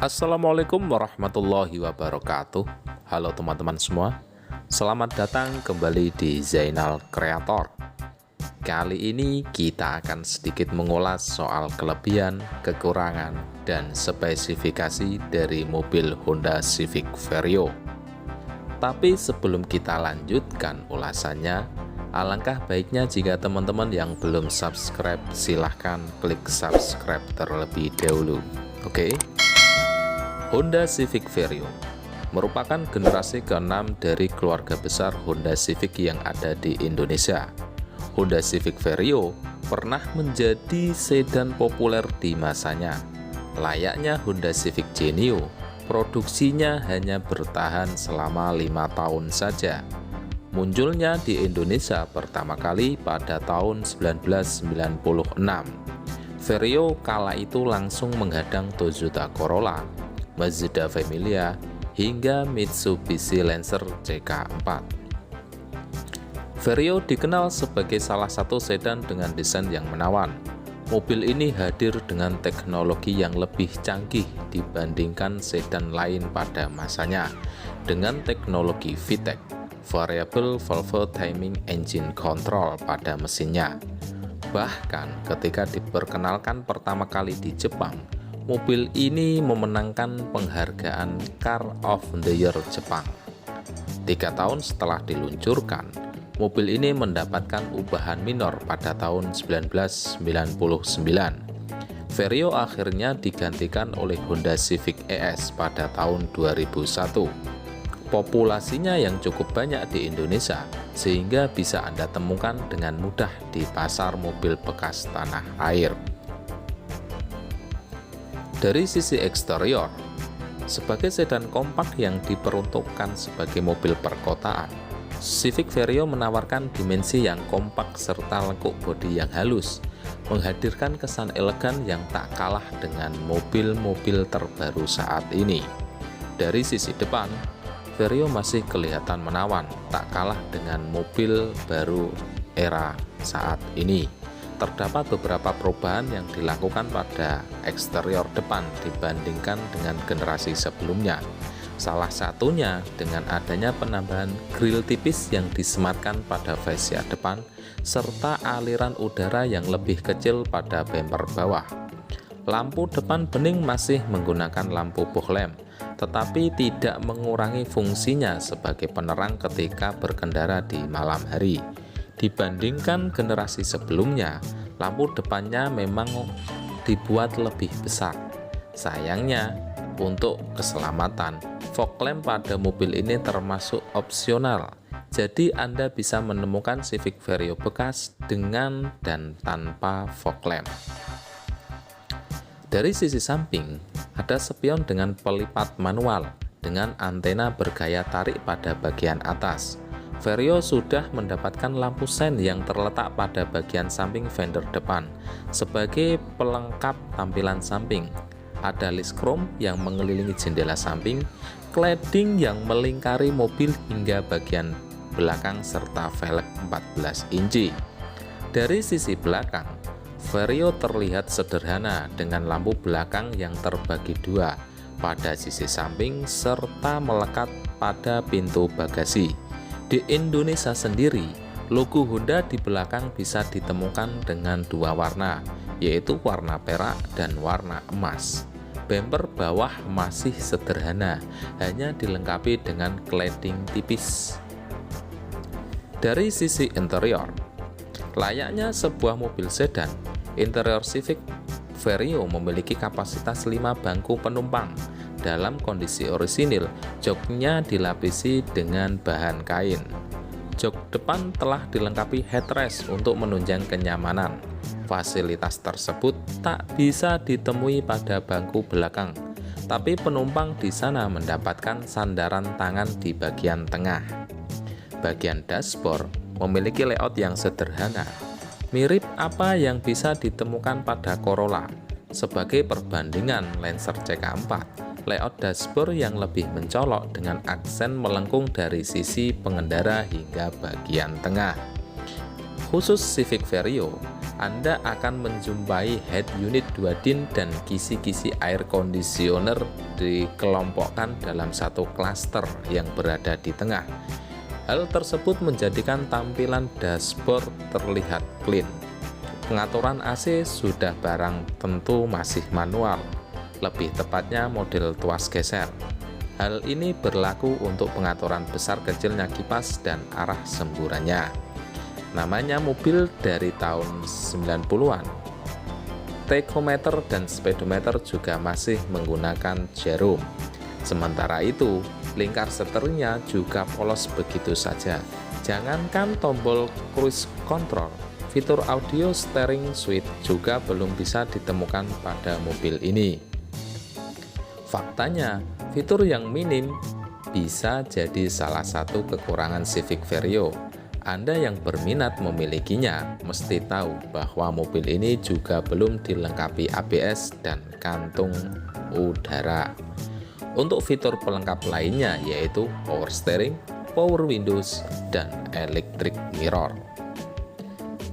Assalamualaikum warahmatullahi wabarakatuh. Halo teman-teman semua, selamat datang kembali di Zainal Creator. Kali ini kita akan sedikit mengulas soal kelebihan, kekurangan, dan spesifikasi dari mobil Honda Civic Vario. Tapi sebelum kita lanjutkan ulasannya, alangkah baiknya jika teman-teman yang belum subscribe, silahkan klik subscribe terlebih dahulu. Oke? Honda Civic Vario merupakan generasi ke-6 dari keluarga besar Honda Civic yang ada di Indonesia. Honda Civic Vario pernah menjadi sedan populer di masanya. Layaknya Honda Civic Genio, produksinya hanya bertahan selama 5 tahun saja. Munculnya di Indonesia pertama kali pada tahun 1996. Vario kala itu langsung menghadang Toyota Corolla, Mazda Familia, hingga Mitsubishi Lancer CK4. Vario dikenal sebagai salah satu sedan dengan desain yang menawan. Mobil ini hadir dengan teknologi yang lebih canggih dibandingkan sedan lain pada masanya, dengan teknologi VTEC, Variable Valve Timing Engine Control pada mesinnya. Bahkan ketika diperkenalkan pertama kali di Jepang, mobil ini memenangkan penghargaan Car of the Year Jepang. 3 tahun setelah diluncurkan, mobil ini mendapatkan ubahan minor pada tahun 1999. Vario akhirnya digantikan oleh Honda Civic ES pada tahun 2001. Populasinya yang cukup banyak di Indonesia, sehingga bisa Anda temukan dengan mudah di pasar mobil bekas tanah air. Dari sisi eksterior, sebagai sedan kompak yang diperuntukkan sebagai mobil perkotaan, Civic Vario menawarkan dimensi yang kompak serta lekuk bodi yang halus, menghadirkan kesan elegan yang tak kalah dengan mobil-mobil terbaru saat ini. Dari sisi depan, Vario masih kelihatan menawan, tak kalah dengan mobil baru era saat ini. Terdapat beberapa perubahan yang dilakukan pada eksterior depan dibandingkan dengan generasi sebelumnya. Salah satunya dengan adanya penambahan grill tipis yang disematkan pada fascia depan, serta aliran udara yang lebih kecil pada bumper bawah. Lampu depan bening masih menggunakan lampu fog lamp, tetapi tidak mengurangi fungsinya sebagai penerang ketika berkendara di malam hari. Dibandingkan generasi sebelumnya, lampu depannya memang dibuat lebih besar. Sayangnya, untuk keselamatan, fog lamp pada mobil ini termasuk opsional. Jadi Anda bisa menemukan Civic Vario bekas dengan dan tanpa fog lamp. Dari sisi samping, ada spion dengan pelipat manual dengan antena bergaya tarik pada bagian atas. Vario sudah mendapatkan lampu sen yang terletak pada bagian samping fender depan sebagai pelengkap tampilan samping. Ada list chrome yang mengelilingi jendela samping, cladding yang melingkari mobil hingga bagian belakang, serta velg 14 inci. Dari sisi belakang, Vario terlihat sederhana dengan lampu belakang yang terbagi dua pada sisi samping serta melekat pada pintu bagasi. Di Indonesia sendiri, logo Honda di belakang bisa ditemukan dengan dua warna, yaitu warna perak dan warna emas. Bumper bawah masih sederhana, hanya dilengkapi dengan cladding tipis. Dari sisi interior, layaknya sebuah mobil sedan, interior Civic Vario memiliki kapasitas 5 bangku penumpang. Dalam kondisi orisinil, joknya dilapisi dengan bahan kain. Jok depan telah dilengkapi headrest untuk menunjang kenyamanan. Fasilitas tersebut tak bisa ditemui pada bangku belakang, tapi penumpang di sana mendapatkan sandaran tangan di bagian tengah. Bagian dashboard memiliki layout yang sederhana, mirip apa yang bisa ditemukan pada Corolla. Sebagai perbandingan Lancer CK4, layout dashboard yang lebih mencolok dengan aksen melengkung dari sisi pengendara hingga bagian tengah. Khusus Civic Vario, Anda akan menjumpai head unit 2 din dan kisi-kisi air conditioner dikelompokkan dalam satu klaster yang berada di tengah. Hal tersebut menjadikan tampilan dashboard terlihat clean. Pengaturan AC sudah barang tentu masih manual, lebih tepatnya model tuas geser. Hal ini berlaku untuk pengaturan besar kecilnya kipas dan arah semburannya. Namanya mobil dari tahun 90-an. Tachometer dan speedometer juga masih menggunakan jarum. Sementara itu, lingkar setirnya juga polos begitu saja. Jangankan tombol cruise control, fitur audio steering suite juga belum bisa ditemukan pada mobil ini. Faktanya, fitur yang minim bisa jadi salah satu kekurangan Civic Vario. Anda yang berminat memilikinya mesti tahu bahwa mobil ini juga belum dilengkapi ABS dan kantung udara. Untuk fitur pelengkap lainnya yaitu power steering, power windows, dan electric mirror.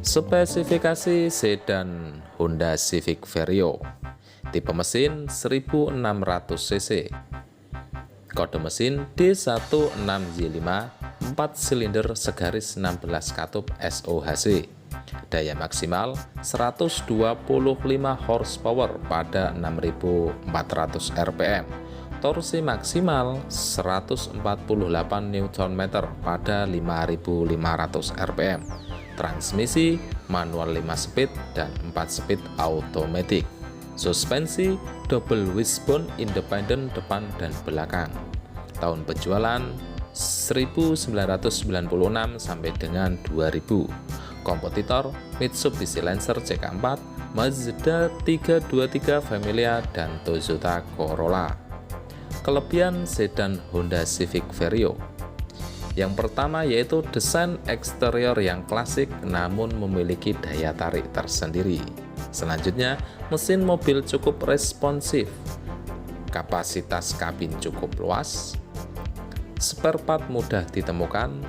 Spesifikasi sedan Honda Civic Vario. Tipe mesin 1600 cc. Kode mesin D16Y5, 4 silinder segaris 16 katup SOHC. Daya maksimal 125 horsepower pada 6400 rpm. Torsi maksimal 148 Nm pada 5500 rpm. Transmisi manual 5 speed dan 4 speed automatic. Suspensi double wishbone independen depan dan belakang. Tahun penjualan 1996 sampai dengan 2000. Kompetitor Mitsubishi Lancer CK4, Mazda 323 Familia, dan Toyota Corolla. Kelebihan sedan Honda Civic Vario. Yang pertama yaitu desain eksterior yang klasik namun memiliki daya tarik tersendiri. Selanjutnya, mesin mobil cukup responsif, kapasitas kabin cukup luas, spare part mudah ditemukan,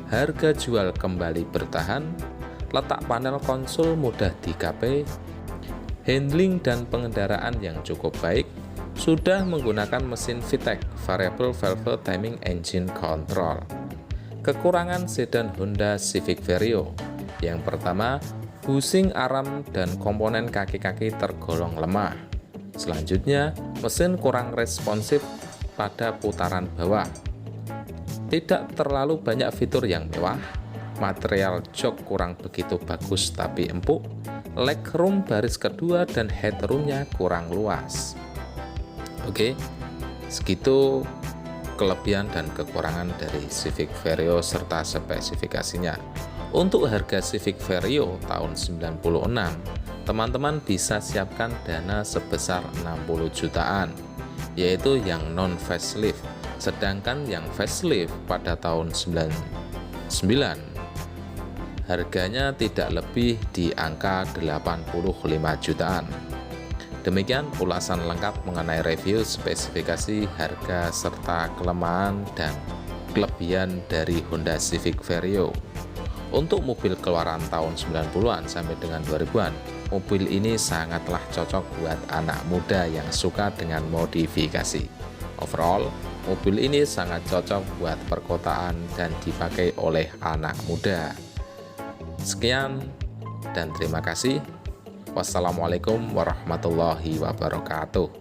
harga jual kembali bertahan, letak panel konsol mudah digapai, handling dan pengendaraan yang cukup baik, sudah menggunakan mesin VTEC Variable Valve Timing Engine Control. Kekurangan sedan Honda Civic Vario. Yang pertama, bushing arm dan komponen kaki-kaki tergolong lemah. Selanjutnya, mesin kurang responsif pada putaran bawah. Tidak terlalu banyak fitur yang mewah. Material jok kurang begitu bagus tapi empuk. Legroom baris kedua dan headroomnya kurang luas. Oke, segitu kelebihan dan kekurangan dari Civic Vario serta spesifikasinya. Untuk harga Civic Vario tahun 96, teman-teman bisa siapkan dana sebesar 60 jutaan, yaitu yang non facelift. Sedangkan yang facelift pada tahun 99 harganya tidak lebih di angka 85 jutaan. Demikian ulasan lengkap mengenai review spesifikasi, harga, serta kelemahan dan kelebihan dari Honda Civic Vario. Untuk mobil keluaran tahun 90-an sampai dengan 2000-an, mobil ini sangatlah cocok buat anak muda yang suka dengan modifikasi. Overall, mobil ini sangat cocok buat perkotaan dan dipakai oleh anak muda. Sekian dan terima kasih. Wassalamualaikum warahmatullahi wabarakatuh.